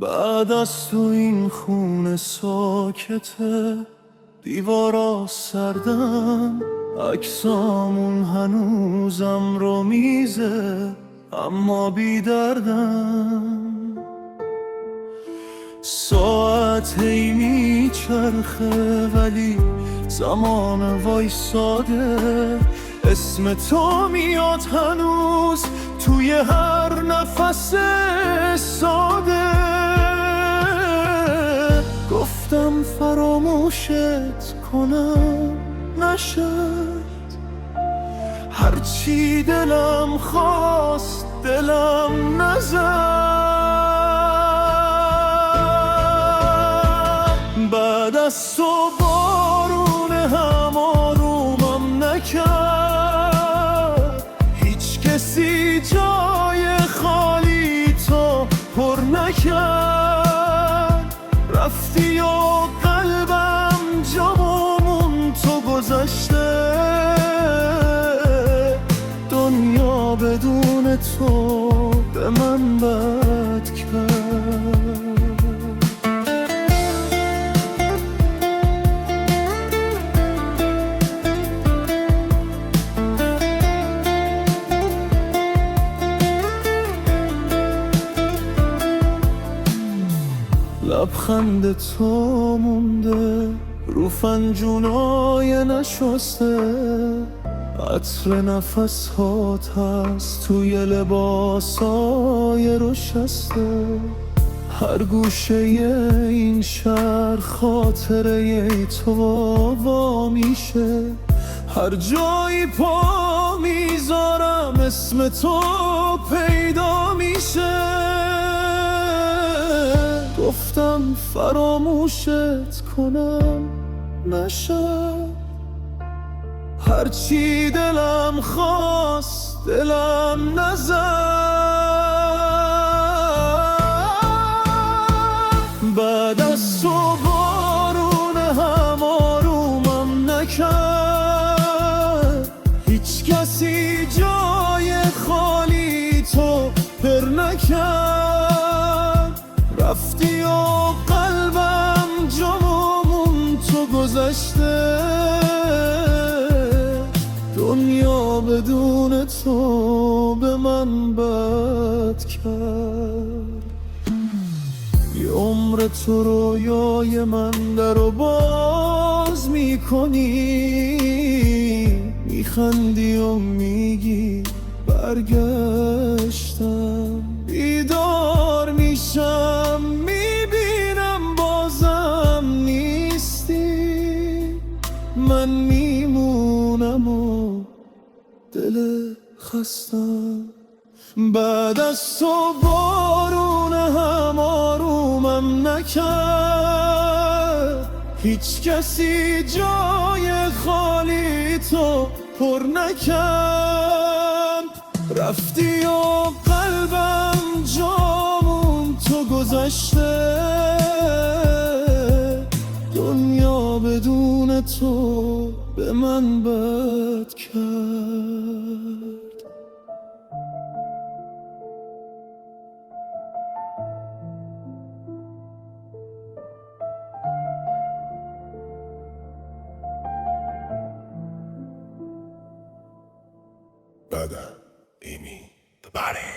بعد از تو این خونه ساکته، دیوارا سردن، عکسامون هنوزم رو میزه اما بی دردن. ساعت هی میچرخه ولی زمان وایساده، اسم تو میاد هنوز توی هر نفس ساده. گفتم فراموشت کنم نشد، هرچی دلم خواست دلم نزد. بعد از تو بارون هم آرومم نکرد، هیچ کسی جای خالی تو پر نکرد. رفتی و قلبم جامون تو گذشته، دنیا بدون تو به من بد کرد. لبخند تو مونده رو فنجونای نشسته، عطر نفس هات هست توی لباسای رشسته. هر گوشه این شهر خاطره تو وا میشه، هر جایی پا میذارم اسم تو پیدا میشه. گفتم فراموشت کنم نشد، هرچی دلم خواست دلم نزد. بعد از تو بارون هم آرومم نکرد، هیچ کسی جای خالی تو پر نکرد. رفتی و قلبم جامون تو گذشته، دنیا بدون تو به من بد کرد. یه عمر تو رویای من در و باز میکنی، میخندی و میگی برگشتم. بیدار میشم میبینم بازم نیستی، من میمونم و دل خستم. بعد از تو بارون هم آرومم نکرد، هیچ کسی جای خالی تو پر نکرد. رفتی و قلبم جامون تو گذشته، دنیا بدون تو به من بد کرد. Brother, Amy, the body.